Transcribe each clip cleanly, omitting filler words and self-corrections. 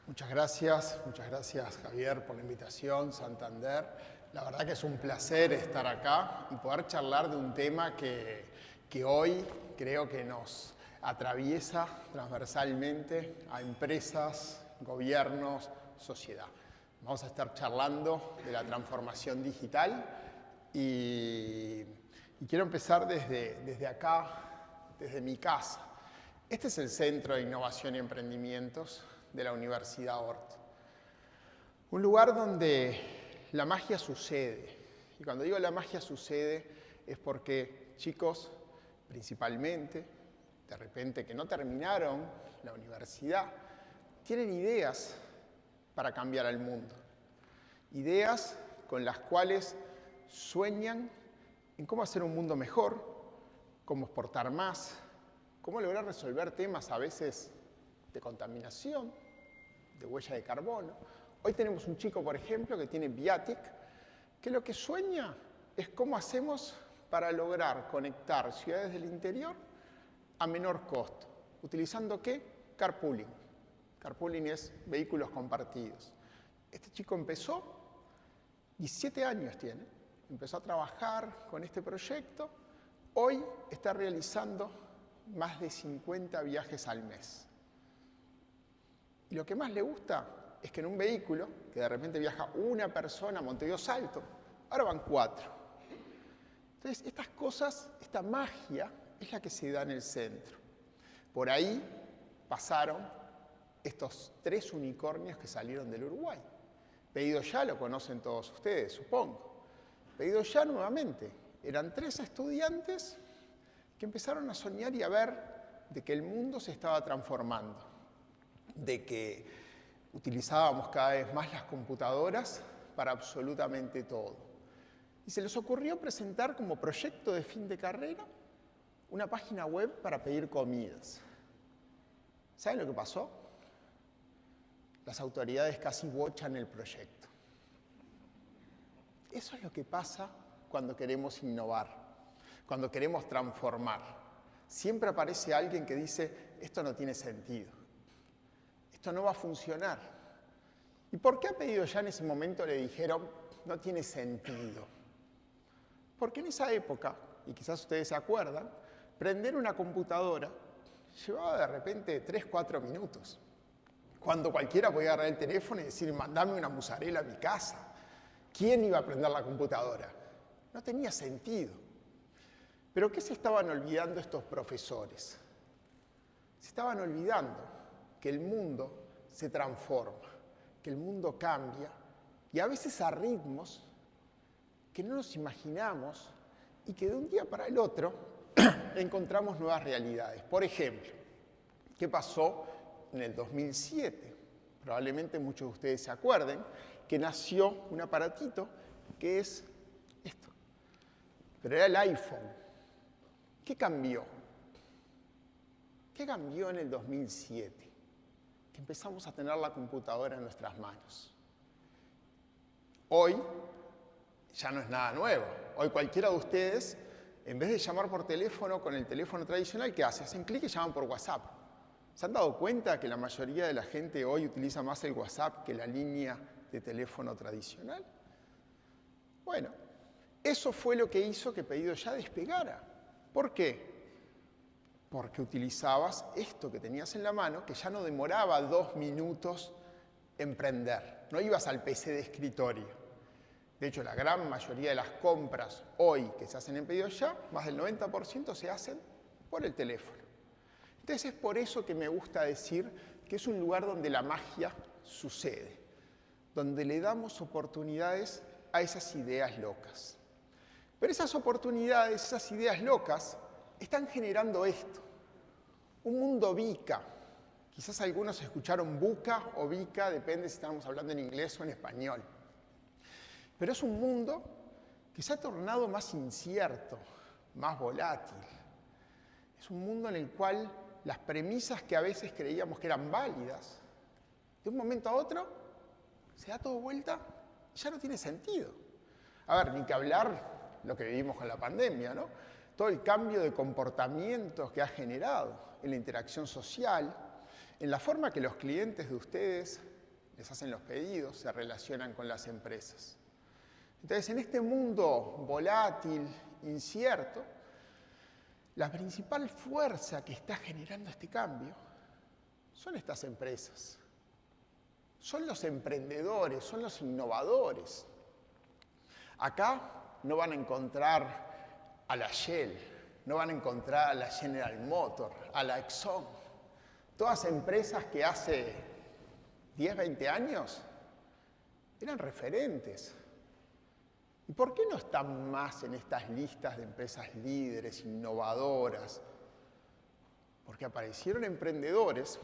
Muchas gracias Javier por la invitación, Santander. La verdad que es un placer estar acá y poder charlar de un tema que hoy creo que nos atraviesa transversalmente a empresas, gobiernos, sociedad. Vamos a estar charlando de la transformación digital y quiero empezar desde acá, desde mi casa. Este es el Centro de Innovación y Emprendimientos de la Universidad Hort. Un lugar donde la magia sucede. Y cuando digo la magia sucede es porque chicos, principalmente, de repente que no terminaron la universidad, tienen ideas para cambiar al mundo. Ideas con las cuales sueñan en cómo hacer un mundo mejor, cómo exportar más, cómo lograr resolver temas a veces de contaminación, de huella de carbono. Hoy tenemos un chico, por ejemplo, que tiene Viatic, que lo que sueña es cómo hacemos para lograr conectar ciudades del interior a menor costo. ¿Utilizando qué? Carpooling. Carpooling es vehículos compartidos. Este chico empezó, 17 años tiene, empezó a trabajar con este proyecto. Hoy está realizando más de 50 viajes al mes. Y lo que más le gusta es que en un vehículo, que de repente viaja una persona a Montevideo Salto, ahora van 4. Entonces, estas cosas, esta magia, es la que se da en el centro. Por ahí pasaron estos 3 unicornios que salieron del Uruguay. Pedido Ya lo conocen todos ustedes, supongo. Pedido Ya nuevamente. Eran 3 estudiantes que empezaron a soñar y a ver de que el mundo se estaba transformando, de que utilizábamos cada vez más las computadoras para absolutamente todo. Y se les ocurrió presentar como proyecto de fin de carrera una página web para pedir comidas. ¿Saben lo que pasó? Las autoridades casi bochan el proyecto. Eso es lo que pasa cuando queremos innovar, cuando queremos transformar. Siempre aparece alguien que dice, esto no tiene sentido. Esto no va a funcionar. ¿Y por qué a Pedido Ya en ese momento le dijeron, no tiene sentido? Porque en esa época, y quizás ustedes se acuerdan, prender una computadora llevaba de repente 3-4 minutos. Cuando cualquiera podía agarrar el teléfono y decir, mandame una mozzarella a mi casa. ¿Quién iba a prender la computadora? No tenía sentido. ¿Pero qué se estaban olvidando estos profesores? Se estaban olvidando que el mundo se transforma, que el mundo cambia, y a veces a ritmos que no nos imaginamos y que de un día para el otro encontramos nuevas realidades. Por ejemplo, ¿qué pasó en el 2007? Probablemente muchos de ustedes se acuerden que nació un aparatito que es esto, pero era el iPhone. ¿Qué cambió? ¿Qué cambió en el 2007? Que empezamos a tener la computadora en nuestras manos. Hoy ya no es nada nuevo. Hoy cualquiera de ustedes, en vez de llamar por teléfono con el teléfono tradicional, ¿qué hace? Hacen clic y llaman por WhatsApp. ¿Se han dado cuenta que la mayoría de la gente hoy utiliza más el WhatsApp que la línea de teléfono tradicional? Bueno, eso fue lo que hizo que Pedido Ya despegara. ¿Por qué? Porque utilizabas esto que tenías en la mano, que ya no demoraba 2 minutos en prender. No ibas al PC de escritorio. De hecho, la gran mayoría de las compras hoy que se hacen en Pedido Ya, más del 90% se hacen por el teléfono. Entonces es por eso que me gusta decir que es un lugar donde la magia sucede, donde le damos oportunidades a esas ideas locas. Pero esas oportunidades, esas ideas locas, están generando esto, un mundo VICA. Quizás algunos escucharon VUCA o VICA, depende si estamos hablando en inglés o en español. Pero es un mundo que se ha tornado más incierto, más volátil. Es un mundo en el cual las premisas que a veces creíamos que eran válidas, de un momento a otro, se da todo vuelta y ya no tiene sentido. A ver, ni que hablar lo que vivimos con la pandemia, ¿no? Todo el cambio de comportamientos que ha generado en la interacción social, en la forma que los clientes de ustedes les hacen los pedidos, se relacionan con las empresas. Entonces, en este mundo volátil, incierto, la principal fuerza que está generando este cambio son estas empresas. Son los emprendedores, son los innovadores. Acá no van a encontrar a la Shell, no van a encontrar a la General Motors, a la Exxon. Todas empresas que hace 10, 20 años eran referentes. ¿Y por qué no están más en estas listas de empresas líderes, innovadoras? Porque aparecieron emprendedores,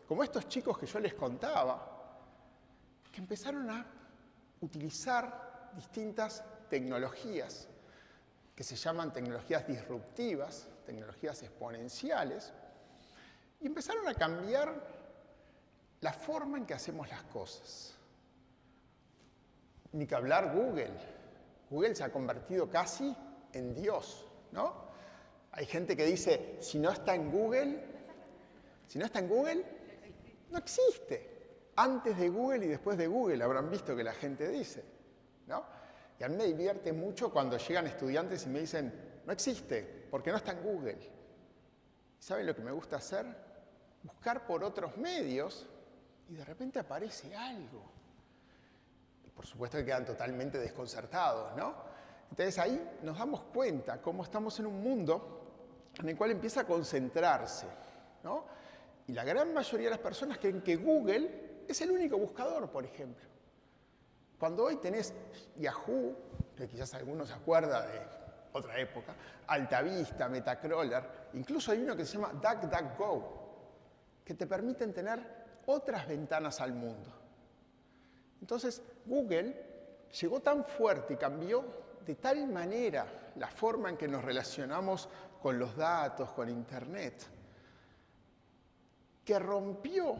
como estos chicos que yo les contaba, que empezaron a utilizar distintas tecnologías, que se llaman tecnologías disruptivas, tecnologías exponenciales, y empezaron a cambiar la forma en que hacemos las cosas. Ni que hablar Google. Google se ha convertido casi en Dios, ¿no? Hay gente que dice, si no está en Google, no existe. Antes de Google y después de Google, habrán visto que la gente dice, ¿no? Y a mí me divierte mucho cuando llegan estudiantes y me dicen, no existe, porque no está en Google. ¿Saben lo que me gusta hacer? Buscar por otros medios y de repente aparece algo. Por supuesto que quedan totalmente desconcertados, ¿no? Entonces ahí nos damos cuenta cómo estamos en un mundo en el cual empieza a concentrarse, ¿no? Y la gran mayoría de las personas creen que Google es el único buscador, por ejemplo. Cuando hoy tenés Yahoo, que quizás alguno se acuerda de otra época, Altavista, Metacrawler, incluso hay uno que se llama DuckDuckGo, que te permiten tener otras ventanas al mundo. Entonces, Google llegó tan fuerte y cambió de tal manera la forma en que nos relacionamos con los datos, con Internet, que rompió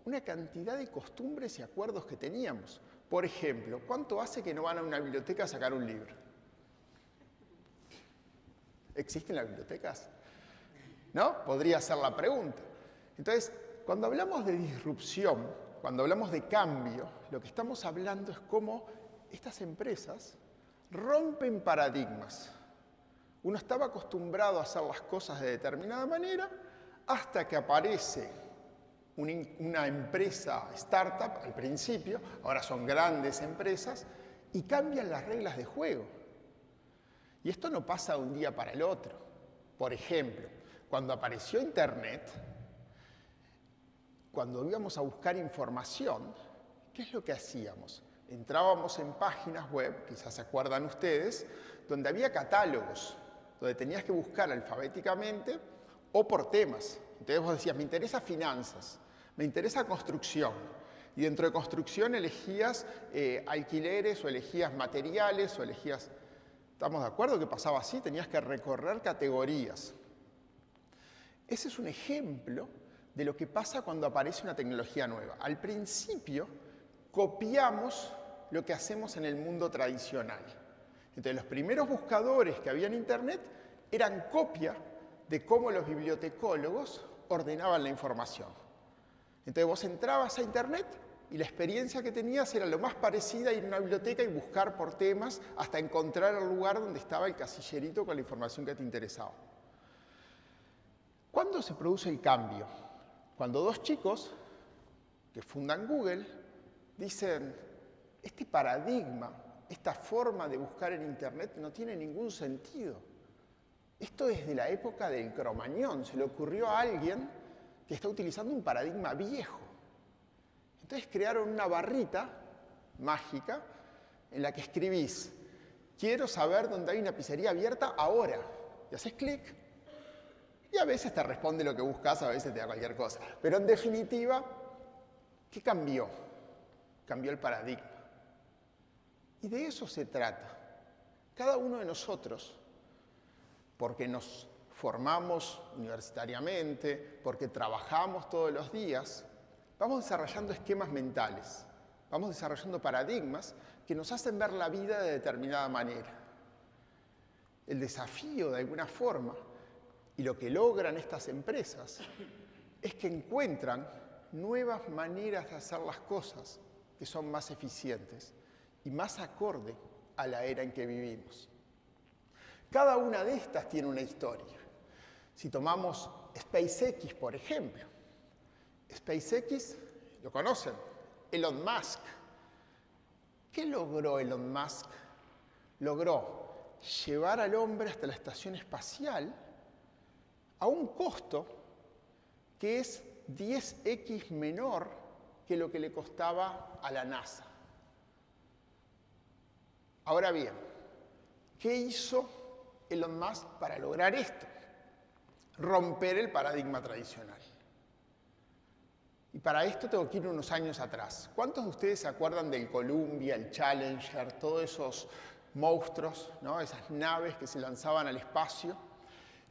una cantidad de costumbres y acuerdos que teníamos. Por ejemplo, ¿cuánto hace que no van a una biblioteca a sacar un libro? ¿Existen las bibliotecas? ¿No? Podría ser la pregunta. Entonces, cuando hablamos de disrupción, cuando hablamos de cambio, lo que estamos hablando es cómo estas empresas rompen paradigmas. Uno estaba acostumbrado a hacer las cosas de determinada manera hasta que aparece una empresa startup al principio, ahora son grandes empresas, y cambian las reglas de juego. Y esto no pasa de un día para el otro. Por ejemplo, cuando apareció Internet, cuando íbamos a buscar información, ¿qué es lo que hacíamos? Entrábamos en páginas web, quizás se acuerdan ustedes, donde había catálogos, donde tenías que buscar alfabéticamente o por temas. Entonces vos decías, me interesa finanzas, me interesa construcción. Y dentro de construcción elegías alquileres o elegías materiales o elegías... ¿Estamos de acuerdo que pasaba así? Tenías que recorrer categorías. Ese es un ejemplo de lo que pasa cuando aparece una tecnología nueva. Al principio, copiamos lo que hacemos en el mundo tradicional. Entonces, los primeros buscadores que había en Internet eran copia de cómo los bibliotecólogos ordenaban la información. Entonces, vos entrabas a Internet y la experiencia que tenías era lo más parecida a ir a una biblioteca y buscar por temas hasta encontrar el lugar donde estaba el casillerito con la información que te interesaba. ¿Cuándo se produce el cambio? Cuando dos chicos que fundan Google dicen, este paradigma, esta forma de buscar en Internet no tiene ningún sentido. Esto es de la época del Cromañón, se le ocurrió a alguien que está utilizando un paradigma viejo. Entonces crearon una barrita mágica en la que escribís, quiero saber dónde hay una pizzería abierta ahora. Y haces clic. Y a veces te responde lo que buscas, a veces te da cualquier cosa. Pero en definitiva, ¿qué cambió? Cambió el paradigma. Y de eso se trata. Cada uno de nosotros, porque nos formamos universitariamente, porque trabajamos todos los días, vamos desarrollando esquemas mentales, vamos desarrollando paradigmas que nos hacen ver la vida de determinada manera. El desafío, de alguna forma, y lo que logran estas empresas, es que encuentran nuevas maneras de hacer las cosas que son más eficientes y más acorde a la era en que vivimos. Cada una de estas tiene una historia. Si tomamos SpaceX, por ejemplo. SpaceX, ¿lo conocen? Elon Musk. ¿Qué logró Elon Musk? Logró llevar al hombre hasta la estación espacial a un costo que es 10x menor que lo que le costaba a la NASA. Ahora bien, ¿qué hizo Elon Musk para lograr esto? Romper el paradigma tradicional. Y para esto tengo que ir unos años atrás. ¿Cuántos de ustedes se acuerdan del Columbia, el Challenger, todos esos monstruos, ¿no? Esas naves que se lanzaban al espacio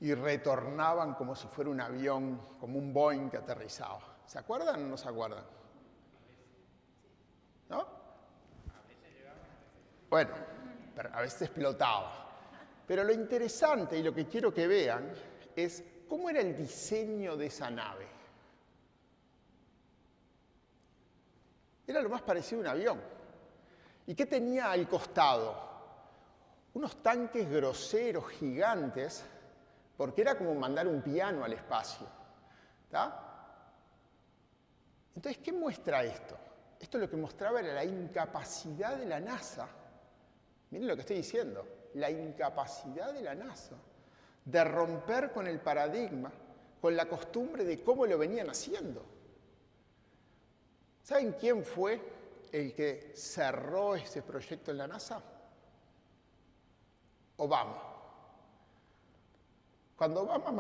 y retornaban como si fuera un avión, como un Boeing que aterrizaba? ¿Se acuerdan o no se acuerdan? ¿No? Bueno, pero a veces explotaba. Pero lo interesante y lo que quiero que vean es cómo era el diseño de esa nave. Era lo más parecido a un avión. ¿Y qué tenía al costado? Unos tanques groseros, gigantes, porque era como mandar un piano al espacio. ¿Tá? Entonces, ¿qué muestra esto? Esto lo que mostraba era la incapacidad de la NASA. Miren lo que estoy diciendo. La incapacidad de la NASA de romper con el paradigma, con la costumbre de cómo lo venían haciendo. ¿Saben quién fue el que cerró ese proyecto en la NASA? Obama. Cuando Obama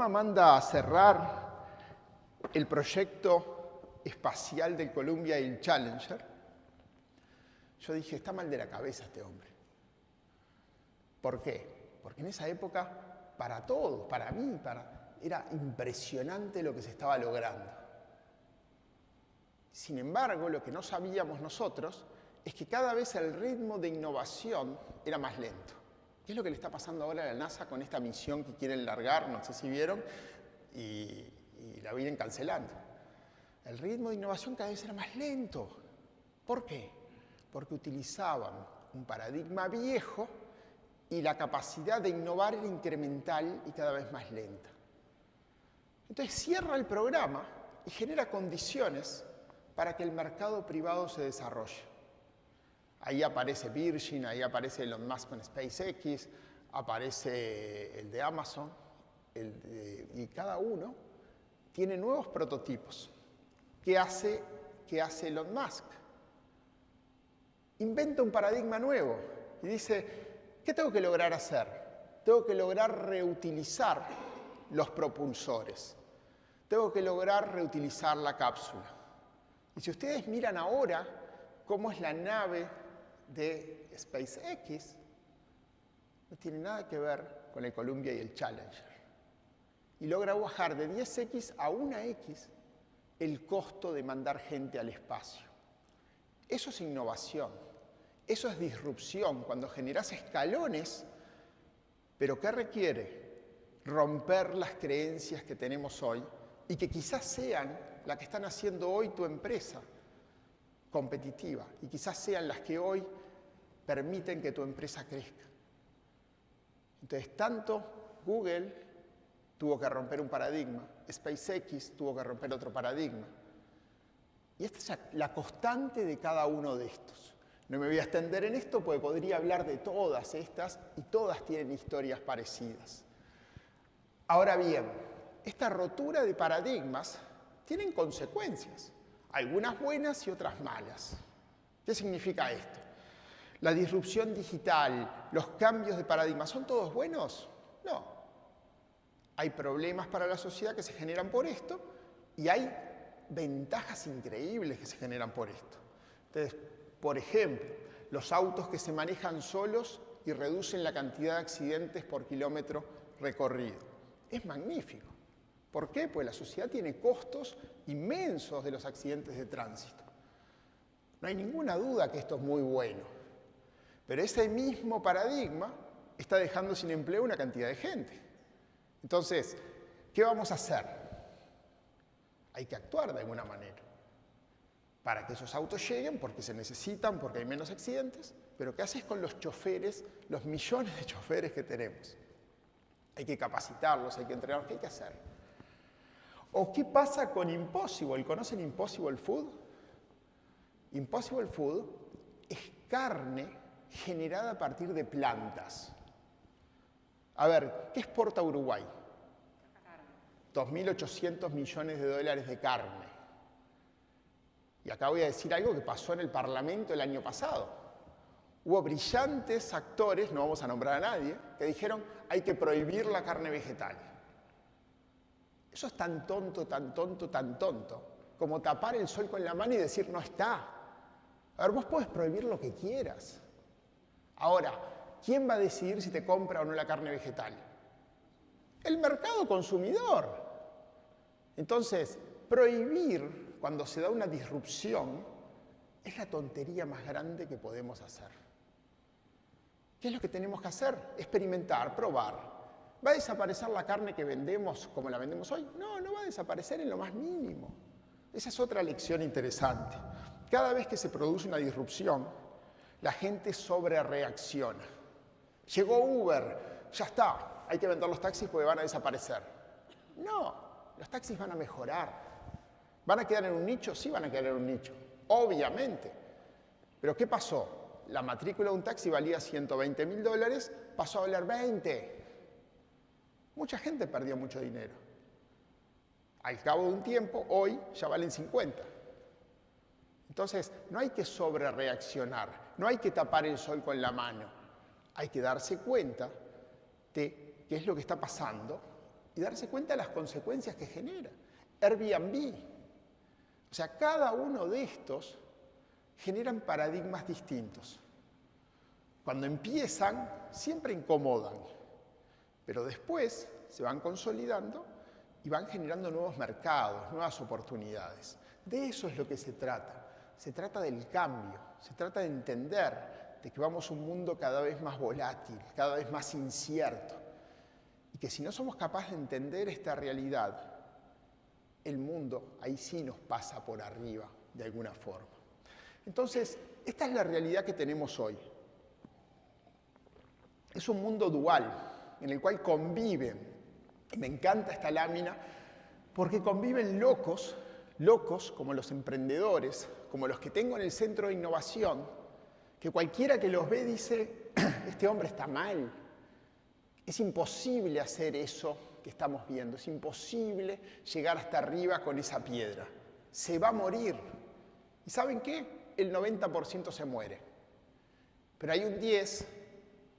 manda a cerrar el proyecto espacial del Columbia y el Challenger, yo dije, está mal de la cabeza este hombre. ¿Por qué? Porque en esa época, para todos, para mí, era impresionante lo que se estaba logrando. Sin embargo, lo que no sabíamos nosotros es que cada vez el ritmo de innovación era más lento. ¿Qué es lo que le está pasando ahora a la NASA con esta misión que quieren largar? No sé si vieron, y la vienen cancelando. El ritmo de innovación cada vez era más lento. ¿Por qué? Porque utilizaban un paradigma viejo y la capacidad de innovar era incremental y cada vez más lenta. Entonces cierra el programa y genera condiciones para que el mercado privado se desarrolle. Ahí aparece Virgin, ahí aparece Elon Musk con SpaceX, aparece el de Amazon, y cada uno tiene nuevos prototipos. ¿Qué hace Elon Musk? Inventa un paradigma nuevo y dice, ¿qué tengo que lograr hacer? Tengo que lograr reutilizar los propulsores. Tengo que lograr reutilizar la cápsula. Y si ustedes miran ahora cómo es la nave de SpaceX, no tiene nada que ver con el Columbia y el Challenger. Y logra bajar de 10x a 1x el costo de mandar gente al espacio. Eso es innovación, eso es disrupción, cuando generas escalones, pero ¿qué requiere? Romper las creencias que tenemos hoy y que quizás sean las que están haciendo hoy tu empresa competitiva y quizás sean las que hoy permiten que tu empresa crezca. Entonces, tanto Google tuvo que romper un paradigma, SpaceX tuvo que romper otro paradigma. Y esta es la constante de cada uno de estos. No me voy a extender en esto porque podría hablar de todas estas y todas tienen historias parecidas. Ahora bien, esta rotura de paradigmas tienen consecuencias, algunas buenas y otras malas. ¿Qué significa esto? La disrupción digital, los cambios de paradigma, ¿son todos buenos? No. Hay problemas para la sociedad que se generan por esto y hay ventajas increíbles que se generan por esto. Entonces, por ejemplo, los autos que se manejan solos y reducen la cantidad de accidentes por kilómetro recorrido. Es magnífico. ¿Por qué? Pues la sociedad tiene costos inmensos de los accidentes de tránsito. No hay ninguna duda que esto es muy bueno. Pero ese mismo paradigma está dejando sin empleo una cantidad de gente. Entonces, ¿qué vamos a hacer? Hay que actuar de alguna manera. para que esos autos lleguen, porque se necesitan, porque hay menos accidentes, pero ¿qué haces con los choferes, los millones de choferes que tenemos? Hay que capacitarlos, hay que entrenarlos, ¿qué hay que hacer? ¿O qué pasa con Impossible? ¿Conocen Impossible Food? Impossible Food es carne generada a partir de plantas. A ver, ¿qué exporta Uruguay? 2.800 millones de dólares de carne. Y acá voy a decir algo que pasó en el Parlamento el año pasado. Hubo brillantes actores, no vamos a nombrar a nadie, que dijeron hay que prohibir la carne vegetal. Eso es tan tonto, tan tonto, tan tonto, como tapar el sol con la mano y decir no está. A ver, vos podés prohibir lo que quieras. Ahora, ¿quién va a decidir si te compra o no la carne vegetal? El mercado consumidor. Entonces, prohibir cuando se da una disrupción es la tontería más grande que podemos hacer. ¿Qué es lo que tenemos que hacer? Experimentar, probar. ¿Va a desaparecer la carne que vendemos como la vendemos hoy? No, no va a desaparecer en lo más mínimo. Esa es otra lección interesante. Cada vez que se produce una disrupción, la gente sobrereacciona. Llegó Uber, ya está, hay que vender los taxis porque van a desaparecer. No, los taxis van a mejorar. ¿Van a quedar en un nicho? Sí, van a quedar en un nicho, obviamente. Pero ¿qué pasó? La matrícula de un taxi valía $120.000, pasó a valer 20. Mucha gente perdió mucho dinero. Al cabo de un tiempo, hoy ya valen 50. Entonces, no hay que sobrereaccionar, no hay que tapar el sol con la mano. Hay que darse cuenta de qué es lo que está pasando y darse cuenta de las consecuencias que genera. Airbnb. O sea, cada uno de estos generan paradigmas distintos. Cuando empiezan, siempre incomodan, pero después se van consolidando y van generando nuevos mercados, nuevas oportunidades. De eso es lo que se trata. Se trata del cambio, se trata de entender de que vamos a un mundo cada vez más volátil, cada vez más incierto, y que si no somos capaces de entender esta realidad, el mundo ahí sí nos pasa por arriba de alguna forma. Entonces, esta es la realidad que tenemos hoy. Es un mundo dual, en el cual conviven, y me encanta esta lámina, porque conviven locos como los emprendedores, como los que tengo en el centro de innovación, que cualquiera que los ve dice, este hombre está mal, es imposible hacer eso que estamos viendo, es imposible llegar hasta arriba con esa piedra, se va a morir. ¿Y saben qué? El 90% se muere, pero hay un 10%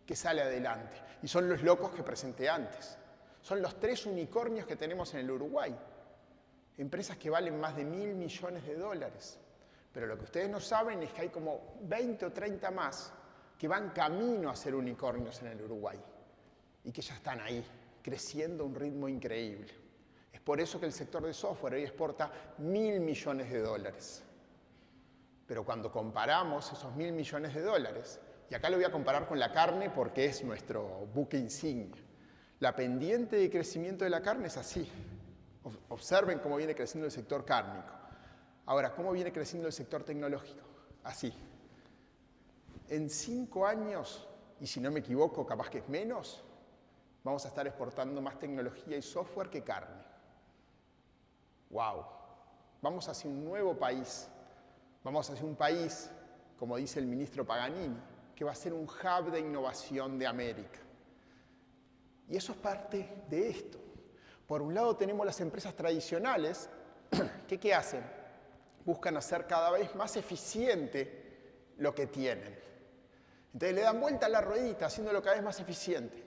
que sale adelante, y son los locos que presenté antes. Son los 3 unicornios que tenemos en el Uruguay, empresas que valen más de $1.000 millones. Pero lo que ustedes no saben es que hay como 20 o 30 más que van camino a ser unicornios en el Uruguay y que ya están ahí, creciendo a un ritmo increíble. Es por eso que el sector de software hoy exporta $1.000 millones. Pero cuando comparamos esos $1.000 millones, y acá lo voy a comparar con la carne porque es nuestro buque insignia, la pendiente de crecimiento de la carne es así. Observen cómo viene creciendo el sector cárnico. Ahora, ¿cómo viene creciendo el sector tecnológico? Así. En 5 años, y si no me equivoco, capaz que es menos, vamos a estar exportando más tecnología y software que carne. ¡Wow! Vamos hacia un nuevo país. Vamos hacia un país, como dice el ministro Paganini, que va a ser un hub de innovación de América. Y eso es parte de esto. Por un lado tenemos las empresas tradicionales, que ¿qué hacen? Buscan hacer cada vez más eficiente lo que tienen. Entonces le dan vuelta a la ruedita, haciéndolo cada vez más eficiente.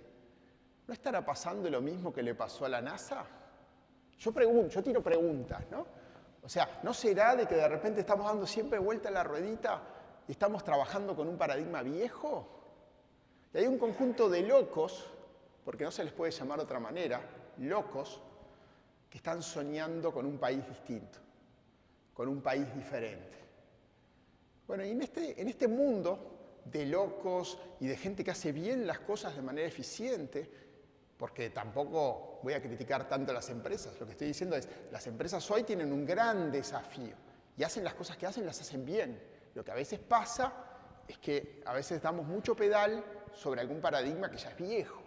¿No estará pasando lo mismo que le pasó a la NASA? Yo tiro preguntas, ¿no? O sea, ¿no será de que de repente estamos dando siempre vuelta a la ruedita y estamos trabajando con un paradigma viejo? Y hay un conjunto de locos, porque no se les puede llamar de otra manera, locos, que están soñando con un país distinto, con un país diferente. Bueno, y en este mundo de locos y de gente que hace bien las cosas de manera eficiente, porque tampoco voy a criticar tanto a las empresas, lo que estoy diciendo es, las empresas hoy tienen un gran desafío, y hacen las cosas que hacen, las hacen bien. Lo que a veces pasa es que a veces damos mucho pedal sobre algún paradigma que ya es viejo.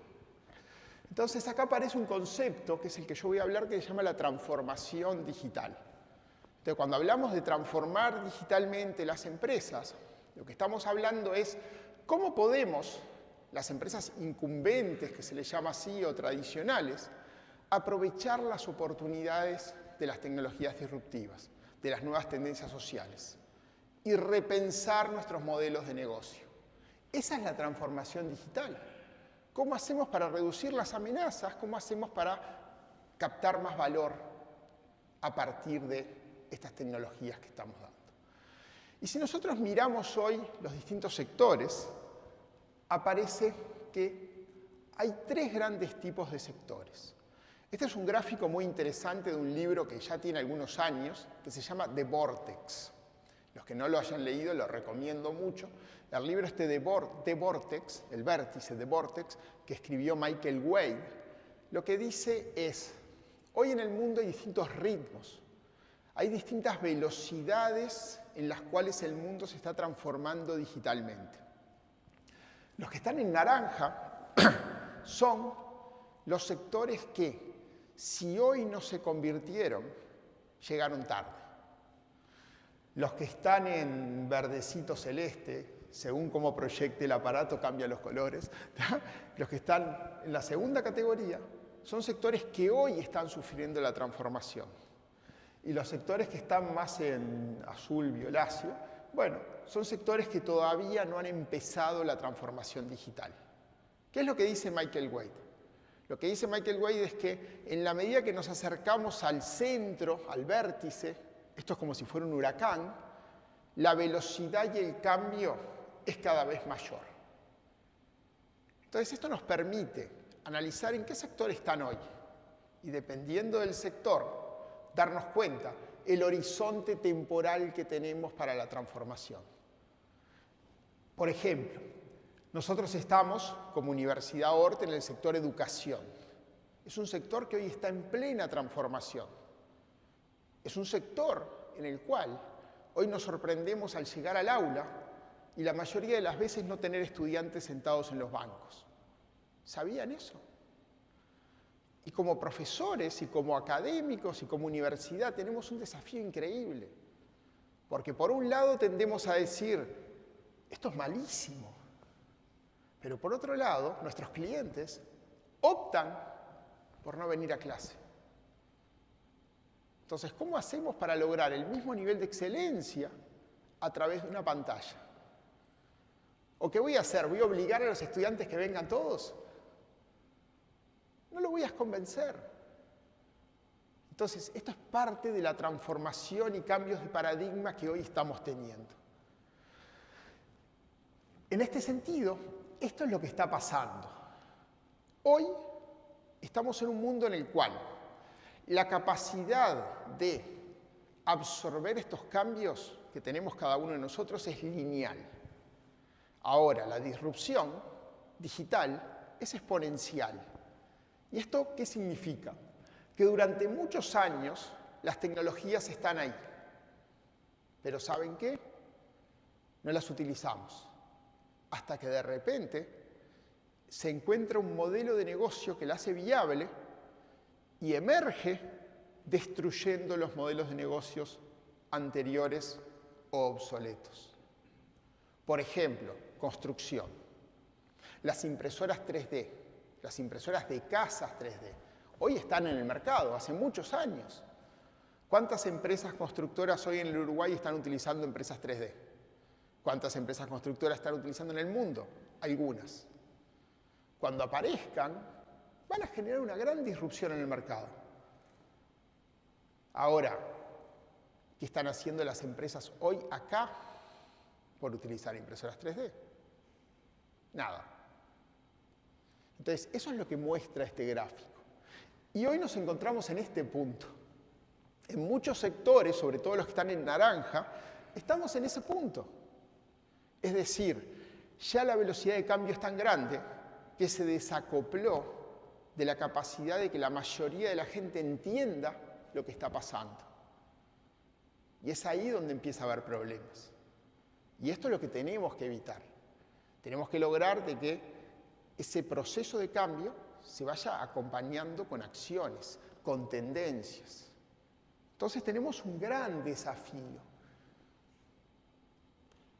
Entonces acá aparece un concepto, que es el que yo voy a hablar, que se llama la transformación digital. Entonces cuando hablamos de transformar digitalmente las empresas, lo que estamos hablando es cómo podemos, las empresas incumbentes, que se les llama así, o tradicionales, aprovechar las oportunidades de las tecnologías disruptivas, de las nuevas tendencias sociales, y repensar nuestros modelos de negocio. Esa es la transformación digital. ¿Cómo hacemos para reducir las amenazas? ¿Cómo hacemos para captar más valor a partir de estas tecnologías que estamos dando? Y si nosotros miramos hoy los distintos sectores, aparece que hay tres grandes tipos de sectores. Este es un gráfico muy interesante de un libro que ya tiene algunos años, que se llama The Vortex. Los que no lo hayan leído, lo recomiendo mucho. El libro este de The Vortex, el vértice de Vortex, que escribió Michael Wade, lo que dice es, hoy en el mundo hay distintos ritmos, hay distintas velocidades en las cuales el mundo se está transformando digitalmente. Los que están en naranja son los sectores que, si hoy no se convirtieron, llegaron tarde. Los que están en verdecito celeste, según cómo proyecte el aparato, cambian los colores. Los que están en la segunda categoría son sectores que hoy están sufriendo la transformación. Y los sectores que están más en azul violáceo, bueno, son sectores que todavía no han empezado la transformación digital. ¿Qué es lo que dice Michael Wade? Lo que dice Michael Wade es que en la medida que nos acercamos al centro, al vértice, esto es como si fuera un huracán, la velocidad y el cambio es cada vez mayor. Entonces esto nos permite analizar en qué sector están hoy y dependiendo del sector, darnos cuenta el horizonte temporal que tenemos para la transformación. Por ejemplo, nosotros estamos como Universidad Hort en el sector educación. Es un sector que hoy está en plena transformación. Es un sector en el cual hoy nos sorprendemos al llegar al aula y la mayoría de las veces no tener estudiantes sentados en los bancos. ¿Sabían eso? Y como profesores y como académicos y como universidad tenemos un desafío increíble. Porque por un lado tendemos a decir, esto es malísimo. Pero por otro lado, nuestros clientes optan por no venir a clase. Entonces, ¿cómo hacemos para lograr el mismo nivel de excelencia a través de una pantalla? ¿O qué voy a hacer? ¿Voy a obligar a los estudiantes que vengan todos? No lo voy a convencer. Entonces, esto es parte de la transformación y cambios de paradigma que hoy estamos teniendo. En este sentido, esto es lo que está pasando. Hoy estamos en un mundo en el cual la capacidad de absorber estos cambios que tenemos cada uno de nosotros es lineal. Ahora, la disrupción digital es exponencial. ¿Y esto qué significa? Que durante muchos años las tecnologías están ahí. Pero ¿saben qué? No las utilizamos. Hasta que de repente se encuentra un modelo de negocio que la hace viable y emerge destruyendo los modelos de negocios anteriores o obsoletos. Por ejemplo, construcción. Las impresoras 3D, las impresoras de casas 3D, hoy están en el mercado, hace muchos años. ¿Cuántas empresas constructoras hoy en el Uruguay están utilizando impresas 3D? ¿Cuántas empresas constructoras están utilizando en el mundo? Algunas. Cuando aparezcan, van a generar una gran disrupción en el mercado. Ahora, ¿qué están haciendo las empresas hoy acá por utilizar impresoras 3D? Nada. Entonces, eso es lo que muestra este gráfico. Y hoy nos encontramos en este punto. En muchos sectores, sobre todo los que están en naranja, estamos en ese punto. Es decir, ya la velocidad de cambio es tan grande que se desacopló de la capacidad de que la mayoría de la gente entienda lo que está pasando. Y es ahí donde empieza a haber problemas. Y esto es lo que tenemos que evitar. Tenemos que lograr de que ese proceso de cambio se vaya acompañando con acciones, con tendencias. Entonces tenemos un gran desafío.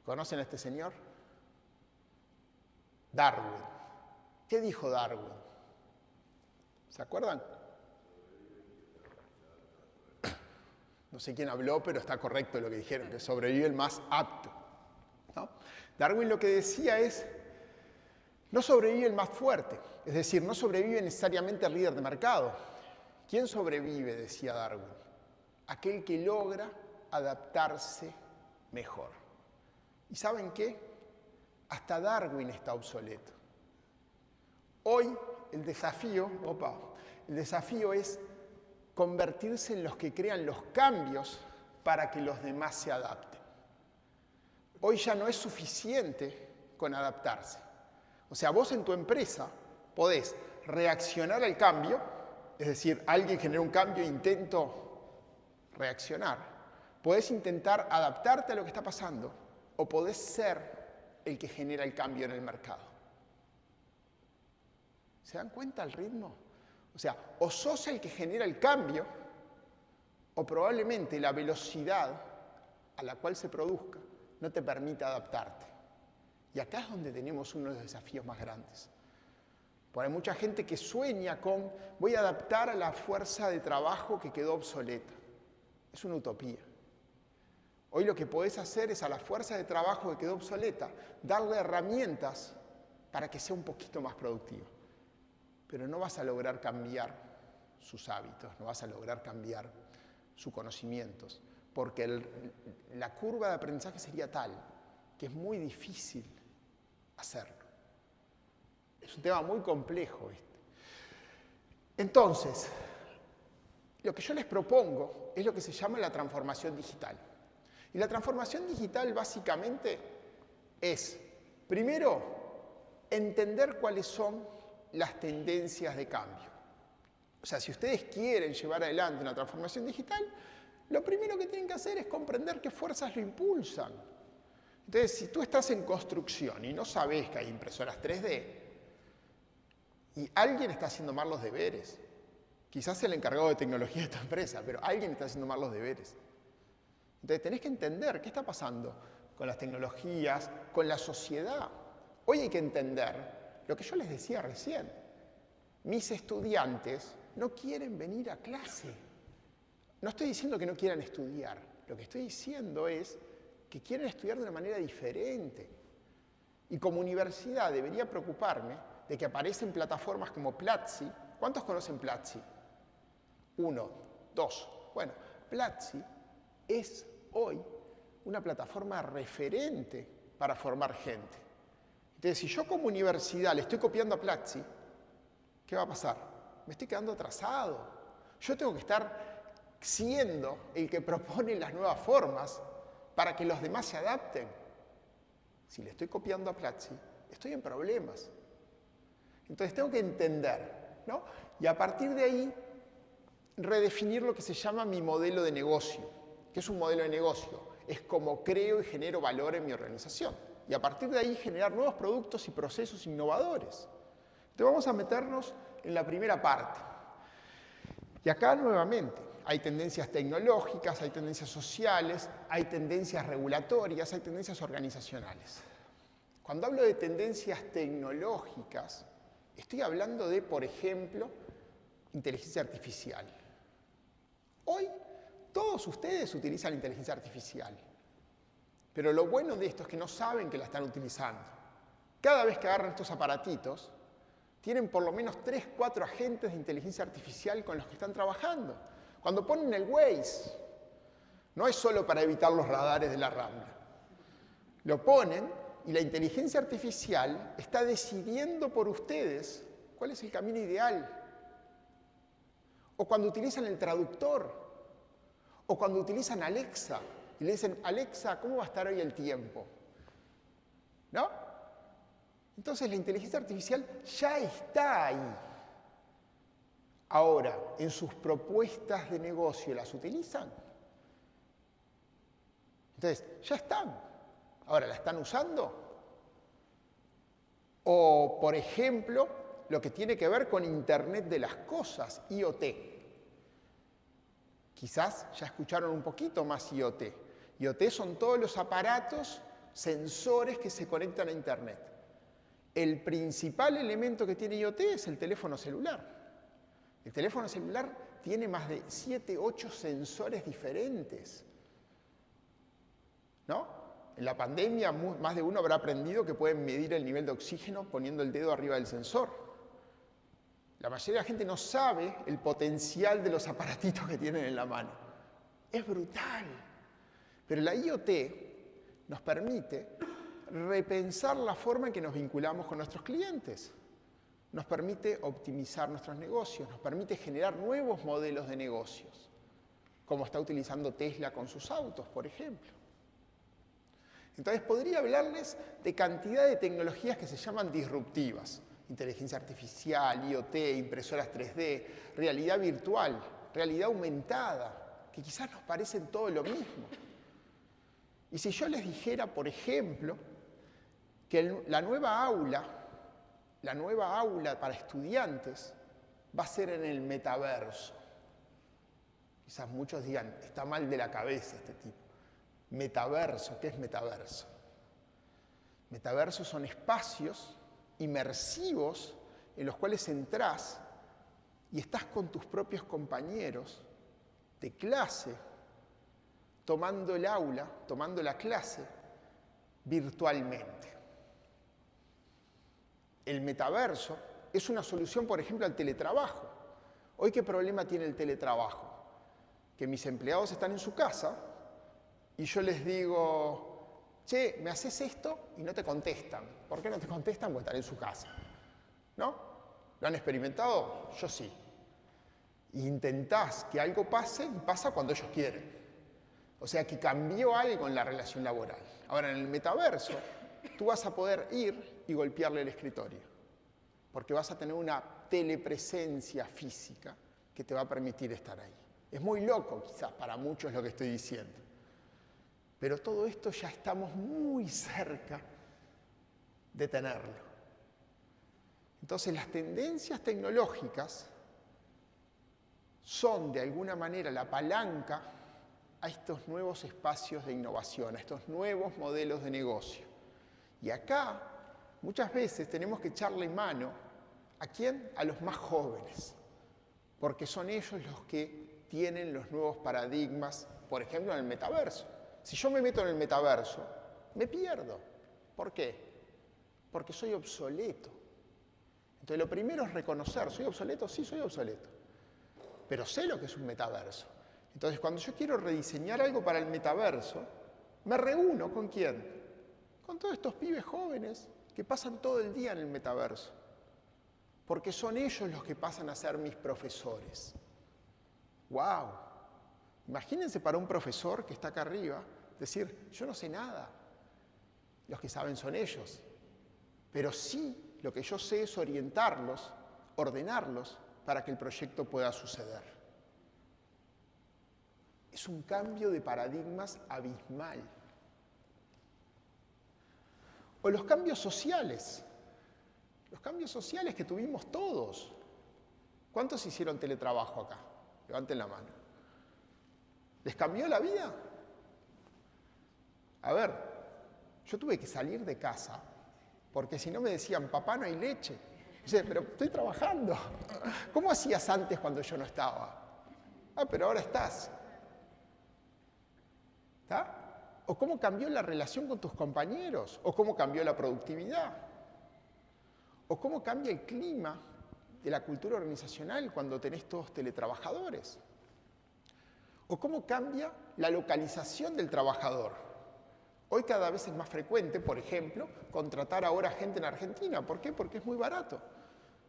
¿Conocen a este señor? Darwin. ¿Qué dijo Darwin? ¿Se acuerdan? No sé quién habló, pero está correcto lo que dijeron, que sobrevive el más apto, ¿no? Darwin lo que decía es, no sobrevive el más fuerte, es decir, no sobrevive necesariamente el líder de mercado. ¿Quién sobrevive? Decía Darwin. Aquel que logra adaptarse mejor. ¿Y saben qué? Hasta Darwin está obsoleto. Hoy el desafío es convertirse en los que crean los cambios para que los demás se adapten. Hoy ya no es suficiente con adaptarse. O sea, vos en tu empresa podés reaccionar al cambio, es decir, alguien genera un cambio e intento reaccionar. Podés intentar adaptarte a lo que está pasando o podés ser el que genera el cambio en el mercado. ¿Se dan cuenta el ritmo? O sea, o sos el que genera el cambio, o probablemente la velocidad a la cual se produzca no te permite adaptarte. Y acá es donde tenemos uno de los desafíos más grandes. Porque hay mucha gente que sueña con, voy a adaptar a la fuerza de trabajo que quedó obsoleta. Es una utopía. Hoy lo que podés hacer es a la fuerza de trabajo que quedó obsoleta, darle herramientas para que sea un poquito más productiva. Pero no vas a lograr cambiar sus hábitos, no vas a lograr cambiar sus conocimientos, porque la curva de aprendizaje sería tal que es muy difícil hacerlo. Es un tema muy complejo este. Entonces, lo que yo les propongo es lo que se llama la transformación digital. Y la transformación digital básicamente es, primero, entender cuáles son las tendencias de cambio. O sea, si ustedes quieren llevar adelante una transformación digital, lo primero que tienen que hacer es comprender qué fuerzas lo impulsan. Entonces, si tú estás en construcción y no sabes que hay impresoras 3D, y alguien está haciendo mal los deberes, quizás el encargado de tecnología de esta empresa, pero alguien está haciendo mal los deberes. Entonces, tenés que entender qué está pasando con las tecnologías, con la sociedad. Hoy hay que entender lo que yo les decía recién. Mis estudiantes no quieren venir a clase. No estoy diciendo que no quieran estudiar. Lo que estoy diciendo es que quieren estudiar de una manera diferente. Y como universidad debería preocuparme de que aparecen plataformas como Platzi. ¿Cuántos conocen Platzi? 1, 2. Bueno, Platzi es hoy una plataforma referente para formar gente. Entonces, si yo como universidad le estoy copiando a Platzi, ¿qué va a pasar? Me estoy quedando atrasado. Yo tengo que estar siendo el que propone las nuevas formas para que los demás se adapten. Si le estoy copiando a Platzi, estoy en problemas. Entonces tengo que entender, ¿no? Y a partir de ahí, redefinir lo que se llama mi modelo de negocio. ¿Qué es un modelo de negocio? Es cómo creo y genero valor en mi organización. Y a partir de ahí generar nuevos productos y procesos innovadores. Entonces vamos a meternos en la primera parte. Y acá nuevamente hay tendencias tecnológicas, hay tendencias sociales, hay tendencias regulatorias, hay tendencias organizacionales. Cuando hablo de tendencias tecnológicas, estoy hablando de, por ejemplo, inteligencia artificial. Hoy todos ustedes utilizan inteligencia artificial. Pero lo bueno de esto es que no saben que la están utilizando. Cada vez que agarran estos aparatitos, tienen por lo menos 3, 4 agentes de inteligencia artificial con los que están trabajando. Cuando ponen el Waze, no es solo para evitar los radares de la Rambla. Lo ponen y la inteligencia artificial está decidiendo por ustedes cuál es el camino ideal. O cuando utilizan el traductor, o cuando utilizan Alexa, y le dicen, Alexa, ¿cómo va a estar hoy el tiempo? ¿No? Entonces la inteligencia artificial ya está ahí. Ahora, en sus propuestas de negocio, ¿las utilizan? Entonces, ya están. Ahora, ¿la están usando? O, por ejemplo, lo que tiene que ver con Internet de las cosas, IoT. Quizás ya escucharon un poquito más IoT. IoT son todos los aparatos, sensores que se conectan a Internet. El principal elemento que tiene IoT es el teléfono celular. El teléfono celular tiene más de 7, 8 sensores diferentes. ¿No? En la pandemia, más de uno habrá aprendido que pueden medir el nivel de oxígeno poniendo el dedo arriba del sensor. La mayoría de la gente no sabe el potencial de los aparatitos que tienen en la mano. Es brutal. Pero la IoT nos permite repensar la forma en que nos vinculamos con nuestros clientes. Nos permite optimizar nuestros negocios, nos permite generar nuevos modelos de negocios, como está utilizando Tesla con sus autos, por ejemplo. Entonces, podría hablarles de cantidad de tecnologías que se llaman disruptivas. Inteligencia artificial, IoT, impresoras 3D, realidad virtual, realidad aumentada, que quizás nos parecen todo lo mismo. Y si yo les dijera, por ejemplo, que la nueva aula para estudiantes va a ser en el metaverso. Quizás muchos digan, está mal de la cabeza este tipo. Metaverso, ¿qué es metaverso? Metaversos son espacios inmersivos en los cuales entrás y estás con tus propios compañeros de clase, tomando el aula, tomando la clase virtualmente. El metaverso es una solución, por ejemplo, al teletrabajo. Hoy, ¿qué problema tiene el teletrabajo? Que mis empleados están en su casa y yo les digo, che, ¿me haces esto? Y no te contestan. ¿Por qué no te contestan? Porque están en su casa. ¿No? ¿Lo han experimentado? Yo sí. Intentás que algo pase y pasa cuando ellos quieren. O sea que cambió algo en la relación laboral. Ahora, en el metaverso, tú vas a poder ir y golpearle el escritorio, porque vas a tener una telepresencia física que te va a permitir estar ahí. Es muy loco, quizás, para muchos lo que estoy diciendo. Pero todo esto ya estamos muy cerca de tenerlo. Entonces, las tendencias tecnológicas son, de alguna manera, la palanca a estos nuevos espacios de innovación, a estos nuevos modelos de negocio. Y acá, muchas veces, tenemos que echarle mano, ¿a quién? A los más jóvenes, porque son ellos los que tienen los nuevos paradigmas, por ejemplo, en el metaverso. Si yo me meto en el metaverso, me pierdo. ¿Por qué? Porque soy obsoleto. Entonces, lo primero es reconocer, ¿soy obsoleto? Sí, soy obsoleto. Pero sé lo que es un metaverso. Entonces, cuando yo quiero rediseñar algo para el metaverso, me reúno ¿con quién? Con todos estos pibes jóvenes que pasan todo el día en el metaverso. Porque son ellos los que pasan a ser mis profesores. ¡Wow! Imagínense para un profesor que está acá arriba, decir, yo no sé nada. Los que saben son ellos. Pero sí, lo que yo sé es orientarlos, ordenarlos, para que el proyecto pueda suceder. Es un cambio de paradigmas abismal. O los cambios sociales. Los cambios sociales que tuvimos todos. ¿Cuántos hicieron teletrabajo acá? Levanten la mano. ¿Les cambió la vida? A ver, yo tuve que salir de casa, porque si no me decían, papá, no hay leche. Dice, pero estoy trabajando. ¿Cómo hacías antes cuando yo no estaba? Ah, pero ahora estás. ¿Está? ¿O cómo cambió la relación con tus compañeros? ¿O cómo cambió la productividad? ¿O cómo cambia el clima de la cultura organizacional cuando tenés todos teletrabajadores? ¿O cómo cambia la localización del trabajador? Hoy cada vez es más frecuente, por ejemplo, contratar ahora gente en Argentina. ¿Por qué? Porque es muy barato.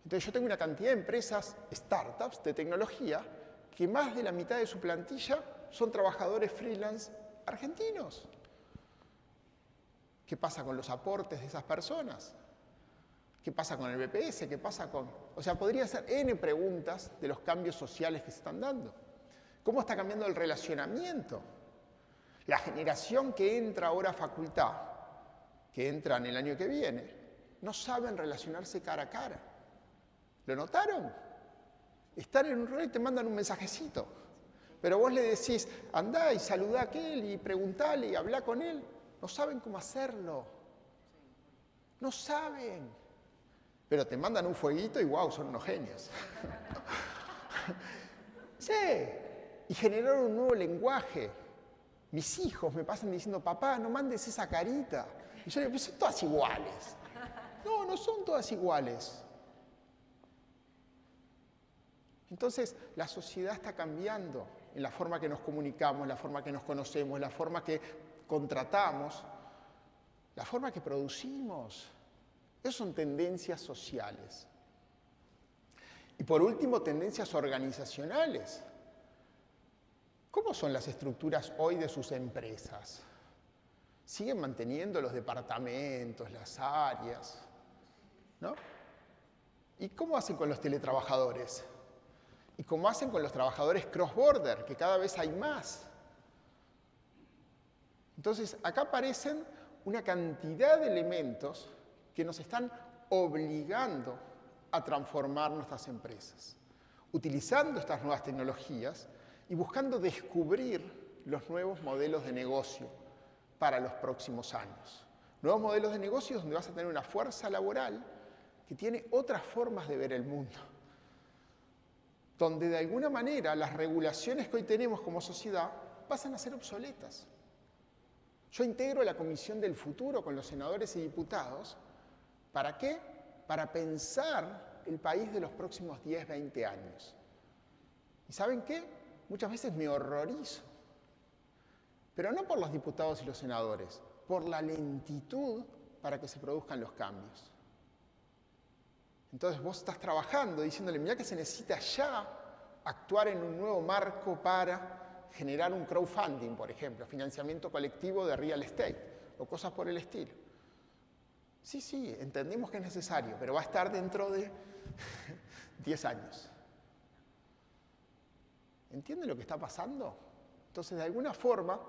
Entonces yo tengo una cantidad de empresas, startups de tecnología, que más de la mitad de su plantilla son trabajadores freelance argentinos. ¿Qué pasa con los aportes de esas personas? ¿Qué pasa con el BPS? ¿Qué pasa con...? O sea, podría ser N preguntas de los cambios sociales que se están dando. ¿Cómo está cambiando el relacionamiento? La generación que entra ahora a facultad, que entran el año que viene, no saben relacionarse cara a cara. ¿Lo notaron? Están en un rol y te mandan un mensajecito. Pero vos le decís, andá y saludá a aquel y preguntale y hablá con él. No saben cómo hacerlo. No saben. Pero te mandan un fueguito y wow, son unos genios. Sí. Y generaron un nuevo lenguaje. Mis hijos me pasan diciendo, papá, no mandes esa carita. Y yo le digo, son todas iguales. No, no son todas iguales. Entonces, la sociedad está cambiando en la forma que nos comunicamos, en la forma que nos conocemos, en la forma que contratamos, la forma que producimos. Esas son tendencias sociales. Y por último, tendencias organizacionales. ¿Cómo son las estructuras hoy de sus empresas? ¿Siguen manteniendo los departamentos, las áreas? ¿No? ¿Y cómo hacen con los teletrabajadores? ¿Y cómo hacen con los trabajadores cross-border, que cada vez hay más? Entonces, acá aparecen una cantidad de elementos que nos están obligando a transformar nuestras empresas, utilizando estas nuevas tecnologías y buscando descubrir los nuevos modelos de negocio para los próximos años. Nuevos modelos de negocio donde vas a tener una fuerza laboral que tiene otras formas de ver el mundo, donde de alguna manera las regulaciones que hoy tenemos como sociedad pasan a ser obsoletas. Yo integro la Comisión del Futuro con los senadores y diputados. ¿Para qué? Para pensar el país de los próximos 10, 20 años. ¿Y saben qué? Muchas veces me horrorizo. Pero no por los diputados y los senadores, por la lentitud para que se produzcan los cambios. Entonces vos estás trabajando diciéndole, mirá que se necesita ya actuar en un nuevo marco para generar un crowdfunding, por ejemplo, financiamiento colectivo de real estate o cosas por el estilo. Sí, entendemos que es necesario, pero va a estar dentro de 10 años. ¿Entienden lo que está pasando? Entonces, de alguna forma,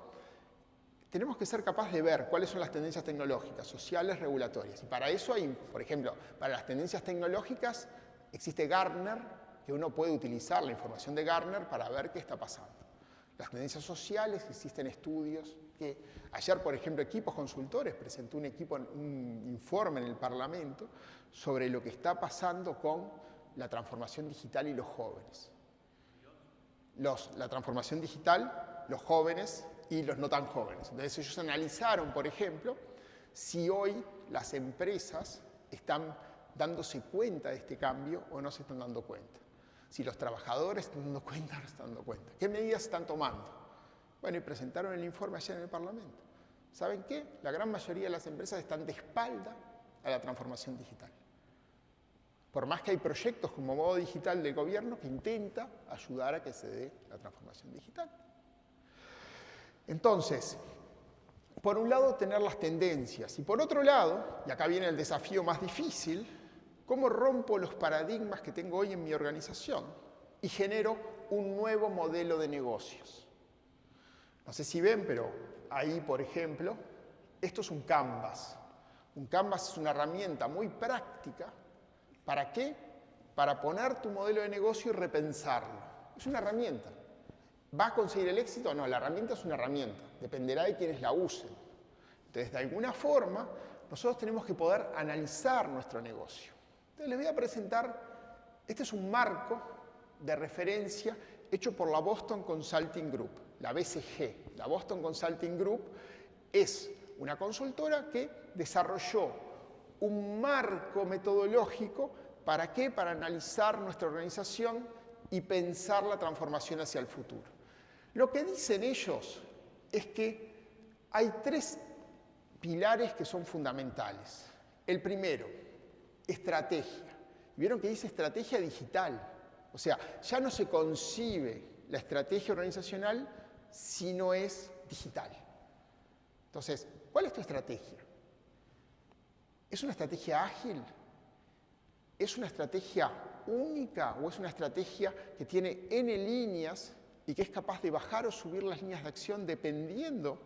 tenemos que ser capaces de ver cuáles son las tendencias tecnológicas, sociales, regulatorias. Y para eso hay, por ejemplo, para las tendencias tecnológicas existe Gartner, que uno puede utilizar la información de Gartner para ver qué está pasando. Las tendencias sociales, existen estudios que ayer, por ejemplo, Equipos Consultores presentó un informe en el Parlamento sobre lo que está pasando con la transformación digital y los jóvenes. La transformación digital, los jóvenes y los no tan jóvenes. Entonces ellos analizaron, por ejemplo, si hoy las empresas están dándose cuenta de este cambio o no se están dando cuenta. Si los trabajadores están dando cuenta o no están dando cuenta. ¿Qué medidas están tomando? Bueno, y presentaron el informe ayer en el Parlamento. ¿Saben qué? La gran mayoría de las empresas están de espalda a la transformación digital. Por más que hay proyectos como Modo Digital del gobierno que intenta ayudar a que se dé la transformación digital. Entonces, por un lado, tener las tendencias. Y por otro lado, y acá viene el desafío más difícil, ¿cómo rompo los paradigmas que tengo hoy en mi organización y genero un nuevo modelo de negocios? No sé si ven, pero ahí, por ejemplo, esto es un Canvas. Un Canvas es una herramienta muy práctica. ¿Para qué? Para poner tu modelo de negocio y repensarlo. Es una herramienta. ¿Va a conseguir el éxito? No, la herramienta es una herramienta. Dependerá de quienes la usen. Entonces, de alguna forma, nosotros tenemos que poder analizar nuestro negocio. Entonces, les voy a presentar, este es un marco de referencia hecho por la Boston Consulting Group, la BCG. La Boston Consulting Group es una consultora que desarrolló un marco metodológico, ¿para qué? Para analizar nuestra organización y pensar la transformación hacia el futuro. Lo que dicen ellos es que hay 3 pilares que son fundamentales. El primero, estrategia. Vieron que dice estrategia digital. O sea, ya no se concibe la estrategia organizacional si no es digital. Entonces, ¿cuál es tu estrategia? ¿Es una estrategia ágil? ¿Es una estrategia única o es una estrategia que tiene N líneas y que es capaz de bajar o subir las líneas de acción dependiendo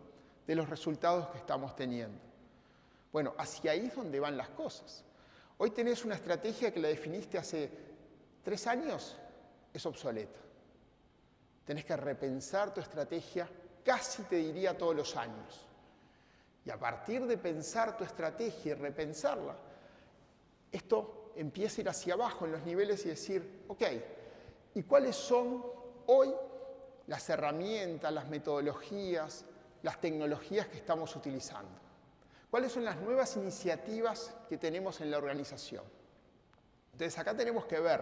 de los resultados que estamos teniendo. Bueno, hacia ahí es donde van las cosas. Hoy tenés una estrategia que la definiste hace 3 años, es obsoleta. Tenés que repensar tu estrategia, casi te diría todos los años. Y a partir de pensar tu estrategia y repensarla, esto empieza a ir hacia abajo en los niveles y decir, ok, ¿y cuáles son hoy las herramientas, las metodologías, las tecnologías que estamos utilizando? ¿Cuáles son las nuevas iniciativas que tenemos en la organización? Entonces acá tenemos que ver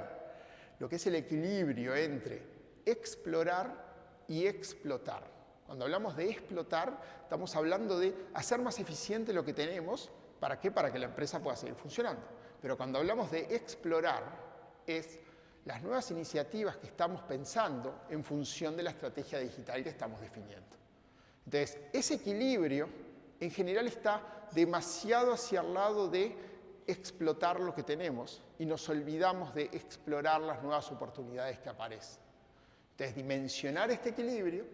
lo que es el equilibrio entre explorar y explotar. Cuando hablamos de explotar, estamos hablando de hacer más eficiente lo que tenemos. ¿Para qué? Para que la empresa pueda seguir funcionando. Pero cuando hablamos de explorar, es las nuevas iniciativas que estamos pensando en función de la estrategia digital que estamos definiendo. Entonces, ese equilibrio en general está demasiado hacia el lado de explotar lo que tenemos y nos olvidamos de explorar las nuevas oportunidades que aparecen. Entonces, dimensionar este equilibrio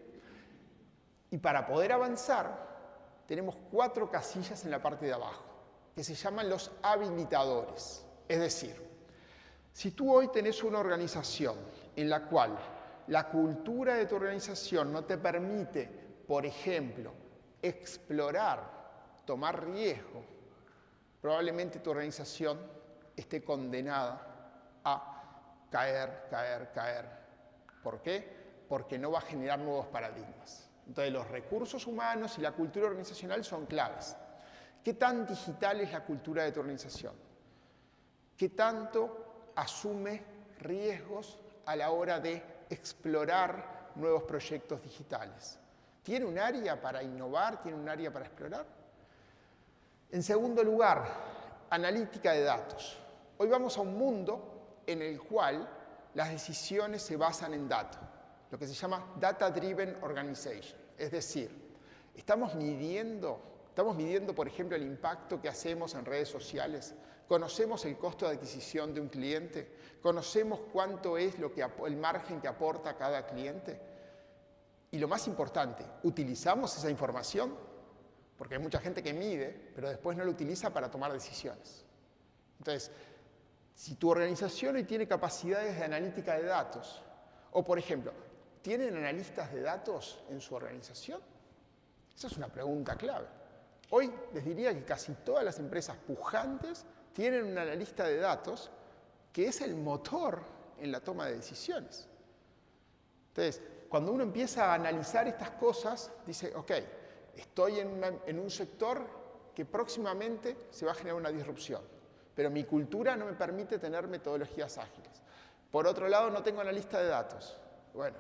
y para poder avanzar tenemos 4 casillas en la parte de abajo que se llaman los habilitadores. Es decir, si tú hoy tenés una organización en la cual la cultura de tu organización no te permite, por ejemplo, explorar, tomar riesgo, probablemente tu organización esté condenada a caer. ¿Por qué? Porque no va a generar nuevos paradigmas. Entonces, los recursos humanos y la cultura organizacional son claves. ¿Qué tan digital es la cultura de tu organización? ¿Qué tanto asume riesgos a la hora de explorar nuevos proyectos digitales? ¿Tiene un área para innovar? ¿Tiene un área para explorar? En segundo lugar, analítica de datos. Hoy vamos a un mundo en el cual las decisiones se basan en datos, lo que se llama Data Driven Organization. Es decir, estamos midiendo, por ejemplo, el impacto que hacemos en redes sociales. Conocemos el costo de adquisición de un cliente. Conocemos cuánto es el margen que aporta cada cliente. Y lo más importante, ¿utilizamos esa información? Porque hay mucha gente que mide, pero después no la utiliza para tomar decisiones. Entonces, si tu organización hoy tiene capacidades de analítica de datos, o por ejemplo, ¿tienen analistas de datos en su organización? Esa es una pregunta clave. Hoy les diría que casi todas las empresas pujantes tienen un analista de datos que es el motor en la toma de decisiones. Entonces, cuando uno empieza a analizar estas cosas, dice, ok, estoy en un sector que próximamente se va a generar una disrupción, pero mi cultura no me permite tener metodologías ágiles. Por otro lado, no tengo analista de datos. Bueno,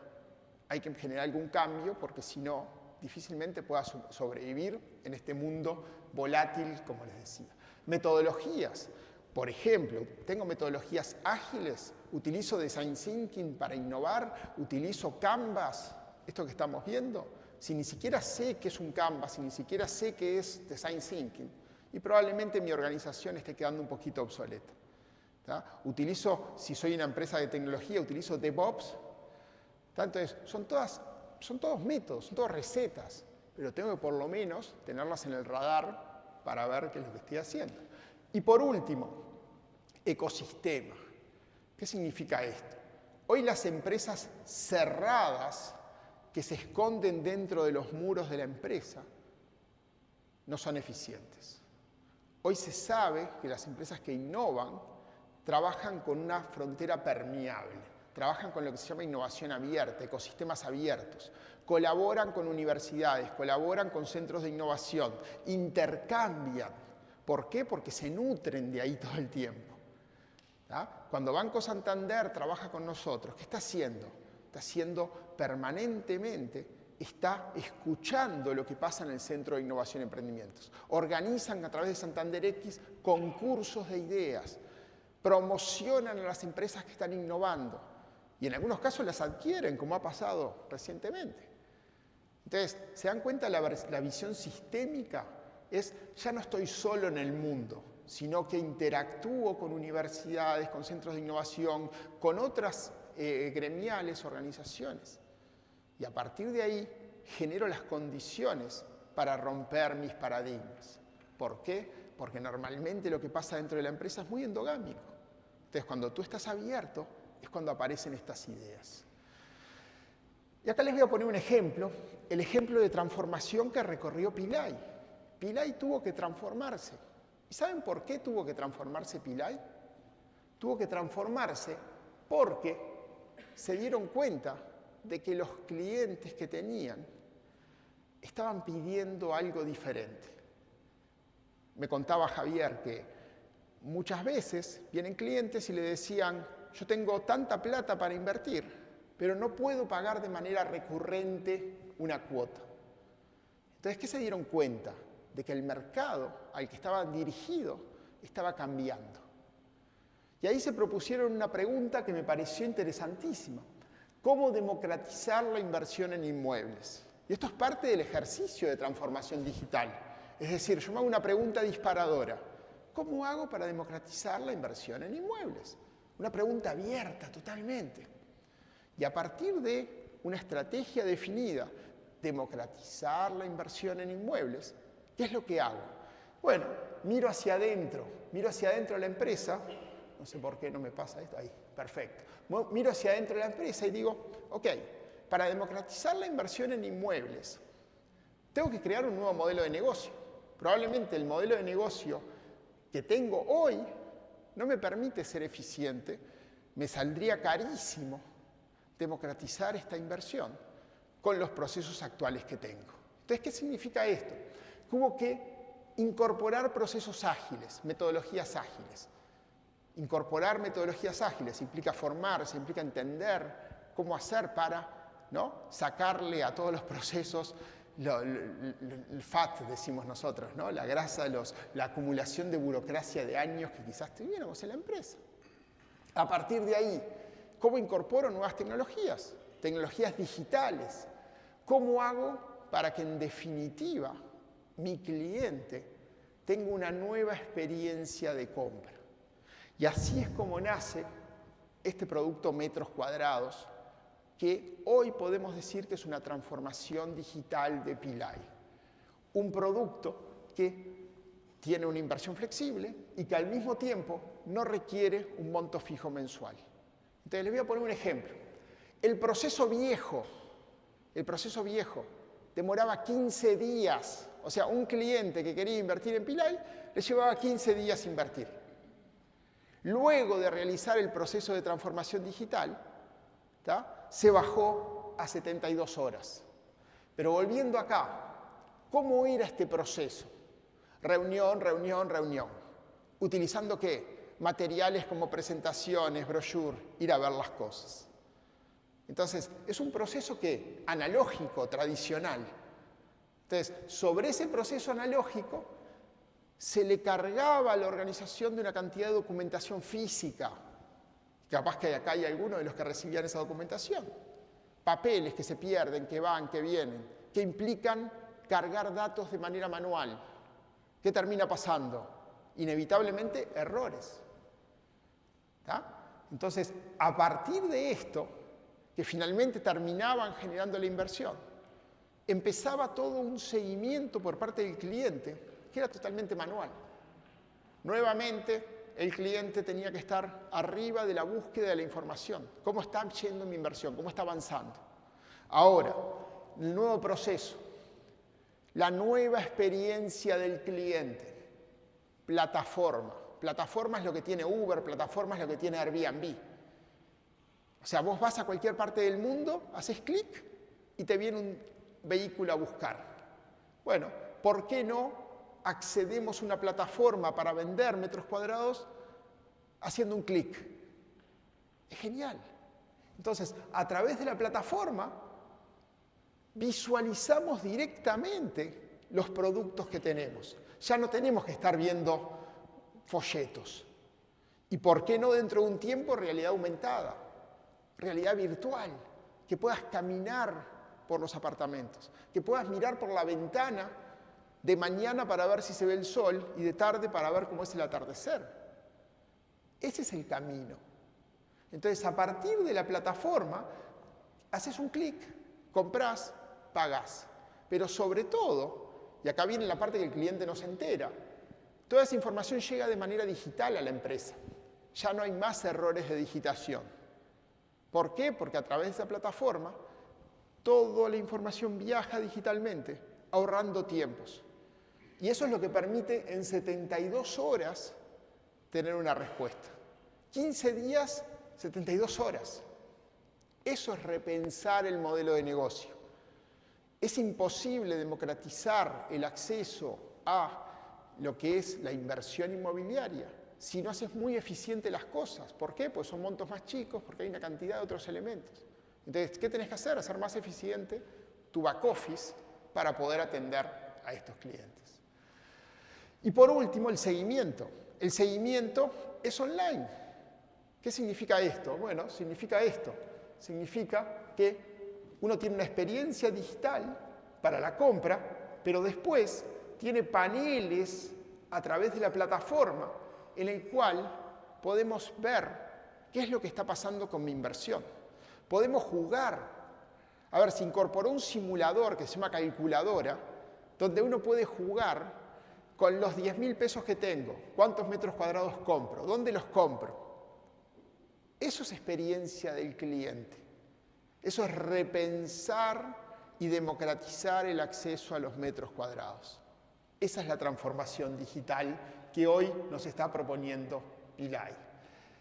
hay que generar algún cambio porque si no, difícilmente pueda sobrevivir en este mundo volátil, como les decía. Metodologías. Por ejemplo, tengo metodologías ágiles, utilizo Design Thinking para innovar, utilizo Canvas, esto que estamos viendo. Si ni siquiera sé qué es un Canvas, si ni siquiera sé qué es Design Thinking, y probablemente mi organización esté quedando un poquito obsoleta. Utilizo, si soy una empresa de tecnología, utilizo DevOps. Entonces, son todos métodos, son todas recetas, pero tengo que por lo menos tenerlas en el radar para ver qué es lo que estoy haciendo. Y por último, ecosistema. ¿Qué significa esto? Hoy las empresas cerradas que se esconden dentro de los muros de la empresa no son eficientes. Hoy se sabe que las empresas que innovan trabajan con una frontera permeable, trabajan con lo que se llama innovación abierta, ecosistemas abiertos, colaboran con universidades, colaboran con centros de innovación, intercambian. ¿Por qué? Porque se nutren de ahí todo el tiempo. Cuando Banco Santander trabaja con nosotros, ¿qué está haciendo? Está haciendo permanentemente, está escuchando lo que pasa en el Centro de Innovación y Emprendimientos. Organizan a través de Santander X concursos de ideas, promocionan a las empresas que están innovando y en algunos casos las adquieren, como ha pasado recientemente. Entonces, ¿se dan cuenta la visión sistémica? Ya no estoy solo en el mundo, sino que interactúo con universidades, con centros de innovación, con otras gremiales, organizaciones. Y a partir de ahí genero las condiciones para romper mis paradigmas. ¿Por qué? Porque normalmente lo que pasa dentro de la empresa es muy endogámico. Entonces, cuando tú estás abierto, es cuando aparecen estas ideas. Y acá les voy a poner un ejemplo, el ejemplo de transformación que recorrió Pillay. Pillay tuvo que transformarse. ¿Y saben por qué tuvo que transformarse Pillay? Tuvo que transformarse porque se dieron cuenta de que los clientes que tenían estaban pidiendo algo diferente. Me contaba Javier que muchas veces vienen clientes y le decían, yo tengo tanta plata para invertir, pero no puedo pagar de manera recurrente una cuota. Entonces, ¿qué se dieron cuenta? De que el mercado al que estaban dirigidos estaba cambiando. Y ahí se propusieron una pregunta que me pareció interesantísima. ¿Cómo democratizar la inversión en inmuebles? Y esto es parte del ejercicio de transformación digital. Es decir, yo me hago una pregunta disparadora. ¿Cómo hago para democratizar la inversión en inmuebles? Una pregunta abierta totalmente. Y a partir de una estrategia definida, democratizar la inversión en inmuebles, ¿qué es lo que hago? Bueno, miro hacia adentro de la empresa, no sé por qué no me pasa esto, ahí, perfecto. Miro hacia adentro de la empresa y digo, ok, para democratizar la inversión en inmuebles, tengo que crear un nuevo modelo de negocio. Probablemente el modelo de negocio que tengo hoy no me permite ser eficiente, me saldría carísimo democratizar esta inversión con los procesos actuales que tengo. Entonces, ¿qué significa esto? Hubo que incorporar procesos ágiles, metodologías ágiles. Incorporar metodologías ágiles implica formarse, implica entender cómo hacer para, ¿no?, sacarle a todos los procesos el fat, decimos nosotros, ¿no?, la grasa, la acumulación de burocracia de años que quizás tuviéramos en la empresa. A partir de ahí, ¿cómo incorporo nuevas tecnologías? Tecnologías digitales. ¿Cómo hago para que en definitiva mi cliente tenga una nueva experiencia de compra? Y así es como nace este producto Metros Cuadrados, que hoy podemos decir que es una transformación digital de Pillay. Un producto que tiene una inversión flexible y que al mismo tiempo no requiere un monto fijo mensual. Entonces les voy a poner un ejemplo. El proceso viejo demoraba 15 días. O sea, un cliente que quería invertir en Pillay le llevaba 15 días invertir. Luego de realizar el proceso de transformación digital, se bajó a 72 horas. Pero volviendo acá, ¿cómo era este proceso? Reunión, reunión, reunión. ¿Utilizando qué? Materiales como presentaciones, brochures, ir a ver las cosas. Entonces, es un proceso que analógico, tradicional. Entonces, sobre ese proceso analógico se le cargaba a la organización de una cantidad de documentación física. Capaz que acá hay algunos de los que recibían esa documentación. Papeles que se pierden, que van, que vienen, que implican cargar datos de manera manual. ¿Qué termina pasando? Inevitablemente, errores. Entonces, a partir de esto, que finalmente terminaban generando la inversión, empezaba todo un seguimiento por parte del cliente que era totalmente manual. Nuevamente, el cliente tenía que estar arriba de la búsqueda de la información. ¿Cómo está yendo mi inversión? ¿Cómo está avanzando? Ahora, el nuevo proceso, la nueva experiencia del cliente, plataforma. Plataforma es lo que tiene Uber, plataforma es lo que tiene Airbnb. O sea, vos vas a cualquier parte del mundo, haces clic y te viene un vehículo a buscar. Bueno, ¿por qué no accedemos a una plataforma para vender metros cuadrados haciendo un clic? Es genial. Entonces, a través de la plataforma, visualizamos directamente los productos que tenemos. Ya no tenemos que estar viendo folletos. ¿Y por qué no dentro de un tiempo realidad aumentada? Realidad virtual, que puedas caminar por los apartamentos, que puedas mirar por la ventana de mañana para ver si se ve el sol y de tarde para ver cómo es el atardecer. Ese es el camino. Entonces, a partir de la plataforma, haces un clic, comprás, pagás. Pero sobre todo, y acá viene la parte que el cliente no se entera, toda esa información llega de manera digital a la empresa. Ya no hay más errores de digitación. ¿Por qué? Porque a través de esa plataforma toda la información viaja digitalmente, ahorrando tiempos. Y eso es lo que permite en 72 horas tener una respuesta. 15 días, 72 horas. Eso es repensar el modelo de negocio. Es imposible democratizar el acceso a lo que es la inversión inmobiliaria si no haces muy eficiente las cosas. ¿Por qué? Pues son montos más chicos, porque hay una cantidad de otros elementos. Entonces, ¿qué tenés que hacer? Hacer más eficiente tu back office para poder atender a estos clientes. Y por último, el seguimiento. El seguimiento es online. ¿Qué significa esto? Bueno, significa esto. Significa que uno tiene una experiencia digital para la compra, pero después tiene paneles a través de la plataforma en el cual podemos ver qué es lo que está pasando con mi inversión. Podemos jugar. A ver, se incorporó un simulador que se llama calculadora, donde uno puede jugar con los 10.000 pesos que tengo. ¿Cuántos metros cuadrados compro? ¿Dónde los compro? Eso es experiencia del cliente. Eso es repensar y democratizar el acceso a los metros cuadrados. Esa es la transformación digital que hoy nos está proponiendo Pilay.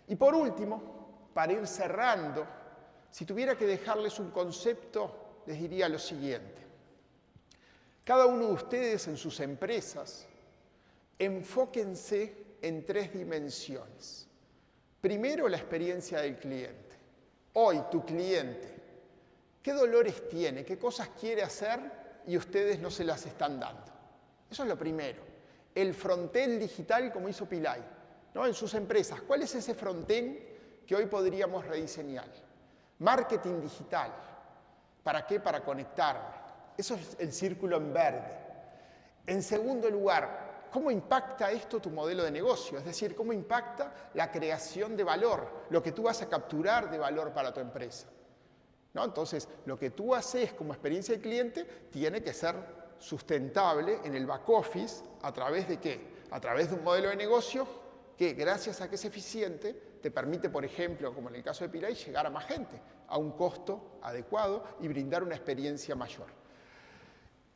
Y por último, para ir cerrando, si tuviera que dejarles un concepto, les diría lo siguiente. Cada uno de ustedes en sus empresas, enfóquense en 3 dimensiones. Primero, la experiencia del cliente. Hoy, tu cliente, ¿qué dolores tiene? ¿Qué cosas quiere hacer y ustedes no se las están dando? Eso es lo primero. El frontend digital como hizo Pilay, ¿no? En sus empresas. ¿Cuál es ese frontend que hoy podríamos rediseñar? Marketing digital. ¿Para qué? Para conectarme. Eso es el círculo en verde. En segundo lugar, ¿cómo impacta esto tu modelo de negocio? Es decir, ¿cómo impacta la creación de valor? Lo que tú vas a capturar de valor para tu empresa. ¿No? Entonces, lo que tú haces como experiencia del cliente tiene que ser sustentable en el back office, ¿a través de qué? A través de un modelo de negocio que, gracias a que es eficiente, te permite, por ejemplo, como en el caso de Pilay, llegar a más gente, a un costo adecuado y brindar una experiencia mayor.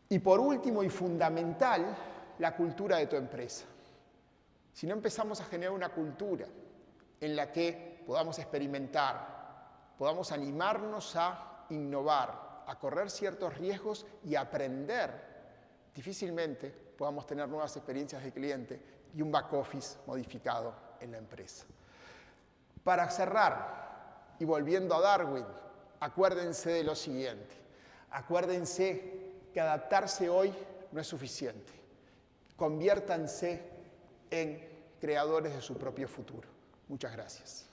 Y por último y fundamental, la cultura de tu empresa. Si no empezamos a generar una cultura en la que podamos experimentar, podamos animarnos a innovar, a correr ciertos riesgos y aprender, difícilmente podamos tener nuevas experiencias de cliente y un back office modificado en la empresa. Para cerrar, y volviendo a Darwin, acuérdense de lo siguiente. Acuérdense que adaptarse hoy no es suficiente. Conviértanse en creadores de su propio futuro. Muchas gracias.